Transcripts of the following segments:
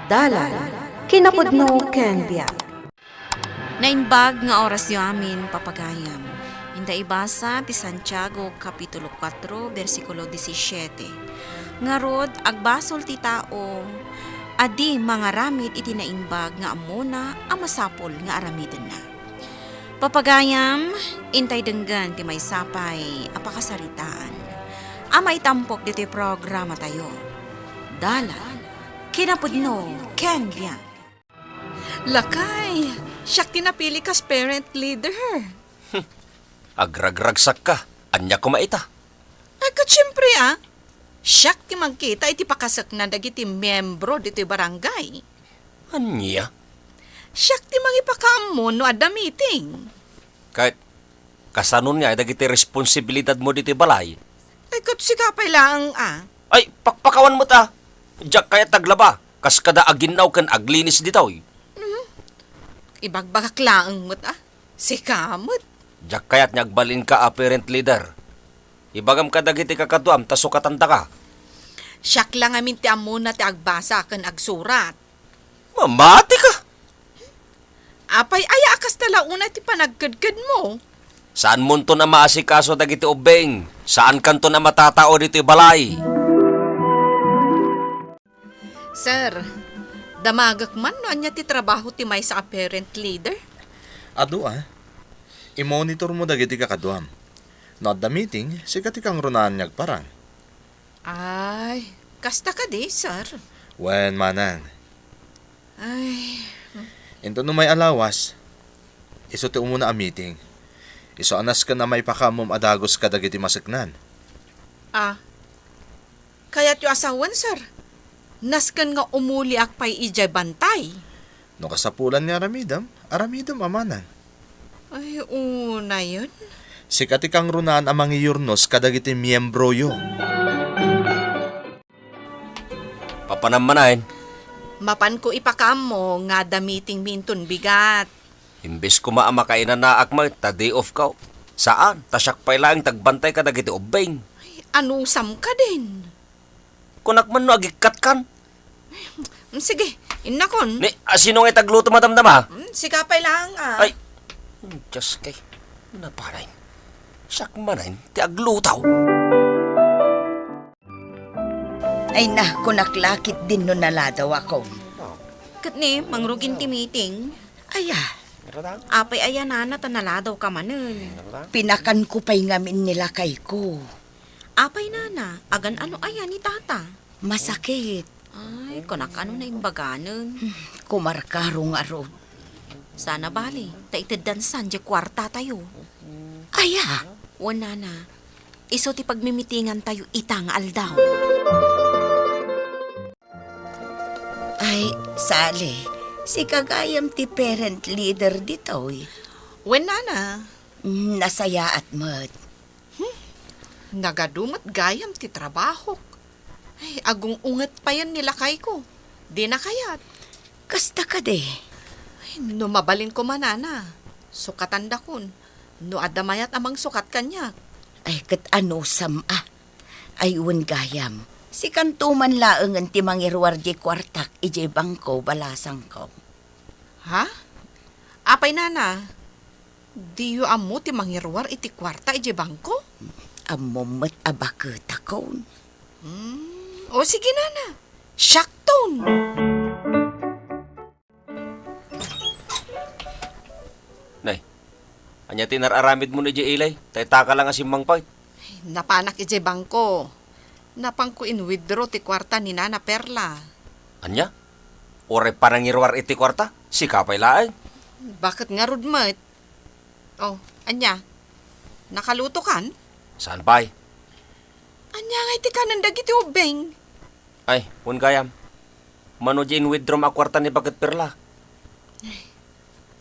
Dalan, kinapudno ken biyak. Naimbag nga oras yu amin papagayam. Inda ibasa ti Santiago Kapitulo 4, versikulo 17. Ngarod, agbasol ti tao, adi mga ramid iti naimbag nga amuna amasapol nga aramiden na. Papagayam, intay denggan ti may sapay apakasaritaan. Amay tampok diti programa tayo. Dalan, kinapudno ken biyak. Lakay, siyak tinapili kas parent leader. Agragragsak ka, anya kumaita. Ay, siyempre siyak ti magkita iti pakasak na dagiti membro dito barangay. Anya? Siyak ti mangipakamo no ada meeting. Kahit kasanon nga, dagiti responsibilidad mo dito balay. Ay, sikapay lang Ay, pakpakawan mo ta. Diyak kaya taglaba, kas kada aginaw kan aglinis ditaw. Ibagbagak lang mo't sikamot. Diyak kaya't nyagbalin ka parent leader. Ibagam ka dagiti kakatuam, tasukatanda ka. Siyak lang amin ti amuna ti agbasa kan agsurat. Mamati ka! Apay, aya akas talauna ti panagkadkad mo. Saan mo to na maasikaso dagiti ubeng? Saan kanto na matatao dito balay? Sir, damagak man no anya ti trabaho ti may sa parent leader? Ado i-monitor mo dagiti kakaduam. No at the meeting, sikat ikang runaan niyag parang. Ay, kasta ka di, sir. Wen manan, Ay, ito no may alawas. Iso ti umuna ang meeting. Iso anas ka na may pakamom adagos ka dagiti masiknan. kaya't yung asawan, sir. Naskan nga umuli akpay ijay bantay. No kasapulan ni aramidam amanan. Ay, una yun. Sikat ikang runaan amang iyurnos kadagiti miyembro yo. Papanamanain, Mapan ko ipakam mo nga da meeting minton bigat. imbes ko maamakainan na akma, ta day off ka. Saan? Tasyak pa'y lang tagbantay ka dagiti ubeng. Ay, anusam ka din. Kunak man no agikat kan. Sige, inakon. Ni, sino nga tagluto madamdama? Sikapay lang Ay, Diyos kay, naparain. Sak manain, ti aglutaw. Ay na, kunaklakit din no naladaw ako. Katni, mangrugin ti meeting. Aya, Apay ayan na tanaladaw ka manen. pinakan ko pa'y ngamin nila kay ko. Apay nana, agan ano ayan ni tata. Masakit. Ay, kunak ano na imbaganen. Kumarkarong arod. Sana bali, taitid dansan di kwarta tayo. Aya, Wana na, iso ti pagmimitingan tayo itang aldaw. ay, sali. Si kagayam ti parent leader dito. When nana, Nasaya at mat. nagadumot gayam ti trabaho. Ay, agung unget pa yan nila kay ko. Di na kayat. Kasta ka de. Ay, no mabalin ko manana. Sukatan da kun. No adamayat amang sukat kanya. Ay, kat ano sama. Ay, un gayam. Si kantuman laengan ti mangirwar di kwartak ije bangko balasang ko. Ha? Apay nana, di yu amu ti mangirwar iti kwarta iti bangko? Amumat abakot ako. O sige nana, shakton. Nay, anya tinararamid mo na di ilay. Tayta ka lang asimang pay. Napanak iti bangko. Napang ko in withdraw ti kwarta ni Nana Perla. Anya? Ore panangirwar iti kwarta? Si kapay laeng. Bakit nga rudmat? Oh, anya, nakaluto kan? Saan pay? Anya nga iti kanan dagiti ubeng. Ay, pun gayam. Mano di in withdraw ma kwarta ni Bagat Perla.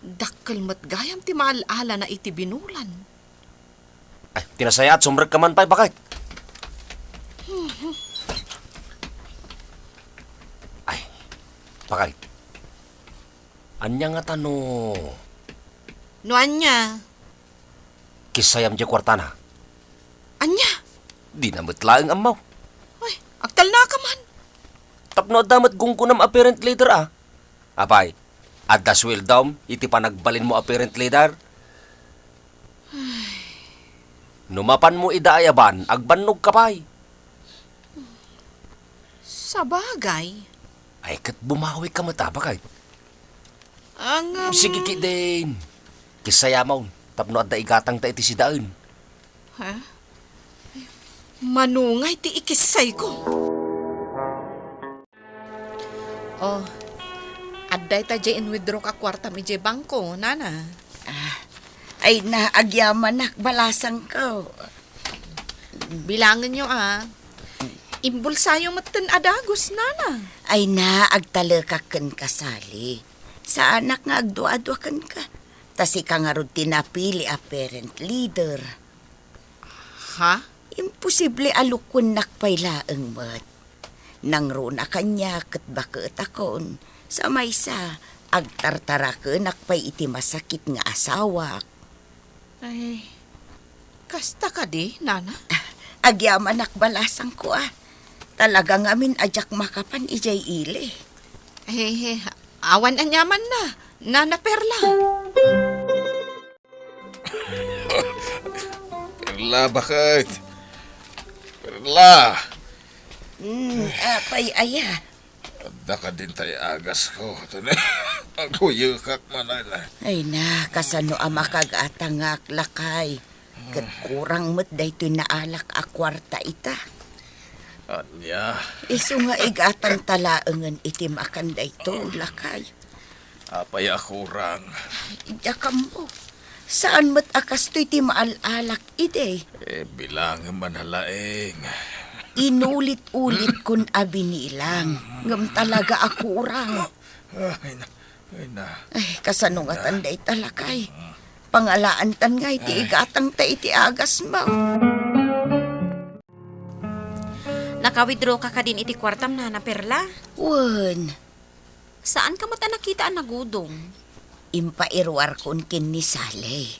Dakkel mat gayam ti maalala na iti binulan. Ay, tinasaya at sumrek ka man pay, bakit? Ay, bakit? Anya nga tano, No anya, kisayam di kwarta na. anya, Di na matlaang amaw. ay, agtal na ka man. Tapno damat gungkunam apparent leader ah. Apay, adas will daw, iti panagbalin mo apparent leader. Numapan mo idaayaban, agbannog ka pay. Sa bagay. Ay, kat bumawi ka mataba kay. Ang... Sige ki din. Kisayamaw, tapno adda igatang ta iti si daon. Ha? Manungay ti ikisay ko. Oh, adday ta in withdraw ka kwarta mi jay bangko, nana. Ay naagyaman nak balasang ko. Bilangin nyo Imbulsayo matan adagos, nana. Ay naagtalakaken kasali. Sa anak nga agdua-duaken ka. Tasi ka nga ron tinapili a parent leader. Ha? Imposible alukon nakpailaeng mat. Nang runa kanya ket baket akon. Sa maysa, agtartarake nakpay iti masakit nga asawak. Ay, kasta ka di, nana? Agyaman nakbalasang ko Talagang amin ajak makapan ijay ile. Ay, awan anyaman na, nana Perla. Perla, bakit? Perla! Apay aya. Adda ka din tayo agas ko. Ito na, ang kuyukak manala. Ay na, kasano ama kagatangak lakay. Kat kurang met daytoy naalak a kwarta ita. Anya, Isu nga igatang talaengen itim akan dayto lakay. apay ako rang. Ijakam mo. Saan met akas to'y ti maalalak ide? Bilang manalaeng. Inulit-ulit kun abi nilang. Ngam talaga ako urang. Ay na. Ay, kasano nga tanday talakay. Pangalaan tan nga iti igatang ta iti agas mo. Naka-withdraw ka din iti kwartam, Nana Perla. Wen, Saan ka mata nakita ang nagudong? impairwar kun kin ni Sale.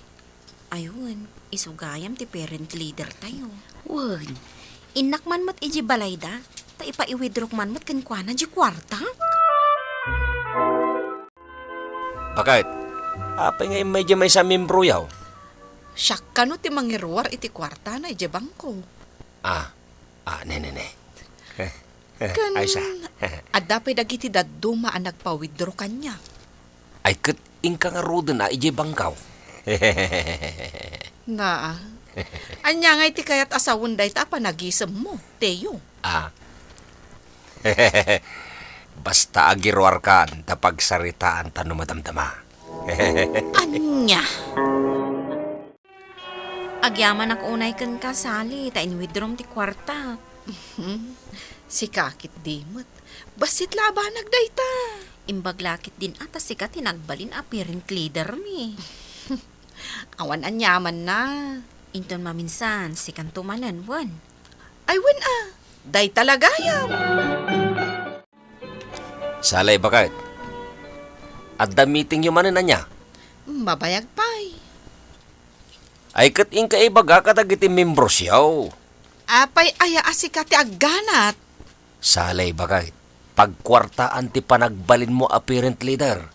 Ayun, isugayam ti parent leader tayo. Wen, Inak man mat iji balayda, ta ipa-i-withdraw man mat kankwana di kwarta. Bakit? Apay nga medyo may sa membro yaw. Siya ka no ti mangirwar iti kwarta na ije bangko. Ne. Kan, Ay sa. adapay dagiti daduma ang nagpa-withdraw kanya. Ay kat ingka nga rudo na ije bangkaw. Na, anya nga iti kayat asawon day ta pa nagisem mo, Teo. Basta agirwar kan tapag saritaan tano madamdama. Anya? Agyaman ak unay kan kasali, ta in-withdraw ti kwarta. Si kakit dimot. Basit labanag day ta. Imbaglakit din ata sika tinagbalin a parent leader mi. Awan anyaman na. Inton maminsan, si kantumanan, wan. Ay wen day talagayam. Salay bakit? Adda meeting yung manan niya. Mabayag pay. Ay kat ingka ibaga katagiti membro siyaw. Apay aya asikati agganat. Salay bakit? Pagkwartaan ti panagbalin mo a parent leader.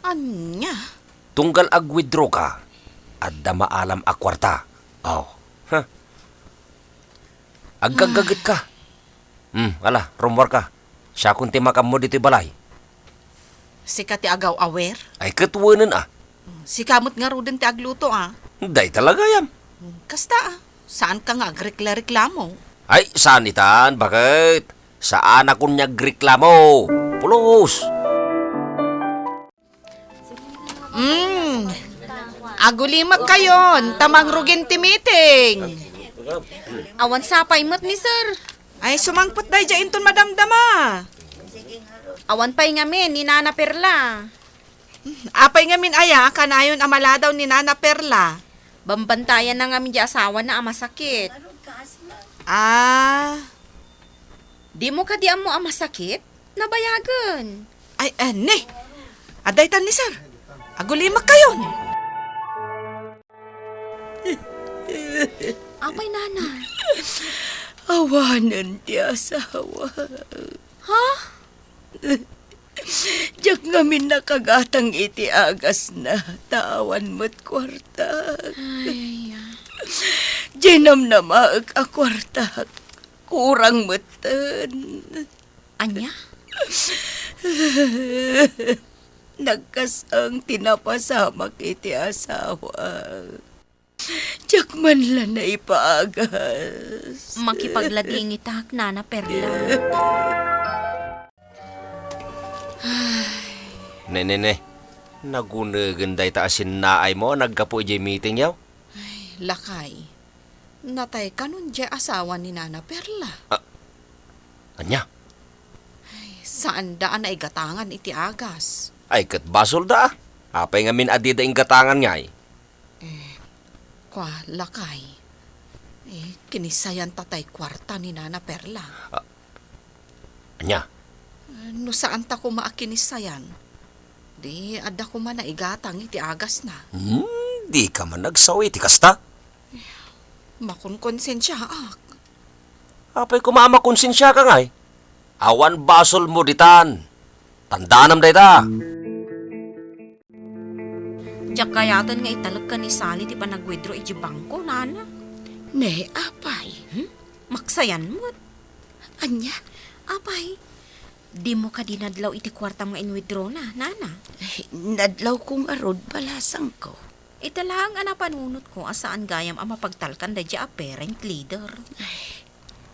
Anya? Tunggal ag-withdraw ka. Adda maalam a kwarta. Agkagagit ka. Ala, rumor ka. Siya kung timakam mo dito balay. Sikati agaw aware. Ay katwanan Si kamot nga ruden ti agluto Day talaga yan. Kasta saan ka nga agrekla-reklamo? Ay, sanitan, bakit? Saan ako nagreklamo? Pulos! Agulimag kayon, tamang rugin ti meeting. Awan sapay mat ni sir. Ay, sumangpot day dyan inton madamdama. Awan pay ngamin ni Nana Perla. Apay nga min aya, kanayon amala daw ni Nana Perla. Bambantayan na ngamin di asawa na amasakit. Di mo ka di mo amasakit? Nabayagan. Ay, ne. Aday tan ni sir. Agulimag kayon. Apay, Nana. Awanan ti asawa. Diyak ngamin nakagatang iti agas na tawan mo't kwarta. Jinam na maag a kwarta. Kurang motan. Anya? Nagkasang tinapasamak iti asawa. Diyak man lang na ipaagas. Makipaglaging itak, Nana Perla. Ne. Nagunaganday ta asin naay mo, nagkapo ijay meeting yaw. Lakay. Natay ka nun di asawa ni Nana Perla. Anya? Saan daan ay gatangan iti agas? Ay, kat basol da. Apay nga min adida ing gatangan nga eh. Kwa, lakay. Kinisayan tatay kwarta ni Nana Perla. Anya? No saan ta ko maakinisayan? Di, adda ko man na igatang iti agas na. Di ka man nagsawi, ti kasta. Makunkonsensya ak. Apay kumama konsensya ka nga eh. Awan basol mo ditan. Tandanam day ta. Diyak kayatan nga italag ka ni Sally di pa nag-withdraw iti bangko, Nana. Ne, apay. Maksayan mo. Anya, Apay, di mo ka dinadlaw iti kwarta mga in-withdraw na, Nana. nadlaw kong arod balasang ko. Ita lang ang napanunot ko asaan gayam ang mapagtalkan da a parent leader.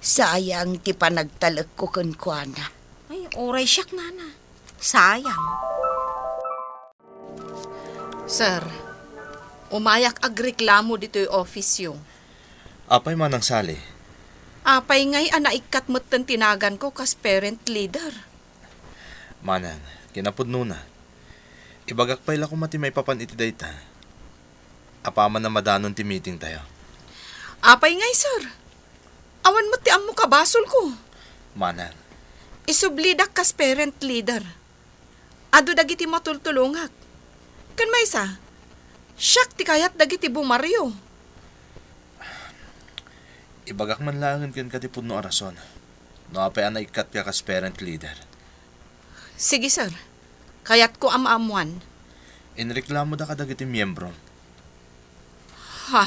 Sayang ti panagtalag ko kuana. Ay, oray siyak, Nana. Sayang. Sir, umayak agreklamo dito yung office yung. Apay manang Sally. Apay ngay anaikat mo't tinagan ko kas parent leader. Manang, kinapudno na. Ibagak pa'y ko mati may papan iti dayta. Apaman na madanon ti meeting tayo. Apay ngay, sir. Awan mo ti amo kabasol ko. Manang, Isublidak kas parent leader. Ado dagiti matultulungak. Kan may sa, siyak ti kayat dagiti bumaryo. ibagak man langan ken katipud no arason. No apay ana ikat ka kas parent leader. Sige, sir. Kayat ko amaamuan. Inreklamo da ka dagiti miyembro. Ha?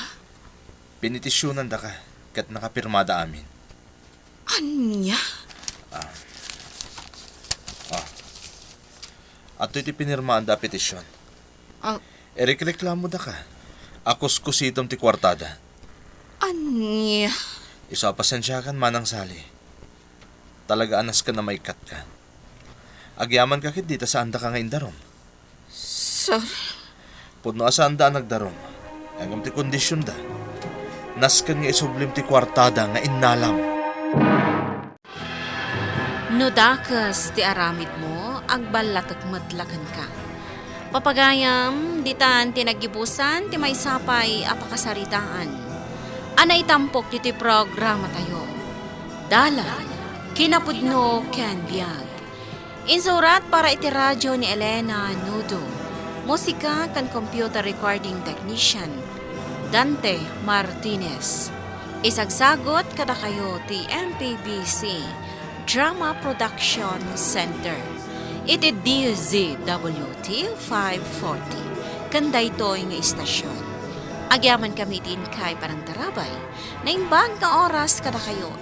Pinitisyonan da ka kat nakapirmada amin. Anya? Ato iti pinirmaan da petisyon. Ah, Reklamo da ka. Akos kusitom ti kwartada. anya? Isa pasensyakan manang Sally. Talaga anas ka na may kat ka. Agyaman ka kit dita sa anda ka nga indarom. Sir, Pudno asa anda nagdarom. Agam ti kondisyon da. Naskan nga isublim ti kwartada nga inalam. No dakas ti aramid mo, agbalatag madlakan ka. Papagayam, ditan tinagibusan, ti may sapay apakasaritaan. Anay tampok ti programa tayo. Dala, kinapudno ken biyag. Insurat para iti radyo ni Elena Nudo. Musika kan computer recording technician, Dante Martinez. Isagsagot kada kayo ti MPBC Drama Production Center. Iti DZWT 540. Kanday to'y nga istasyon. Agyaman kami din kay parang tarabay na imbag ka oras kada kayo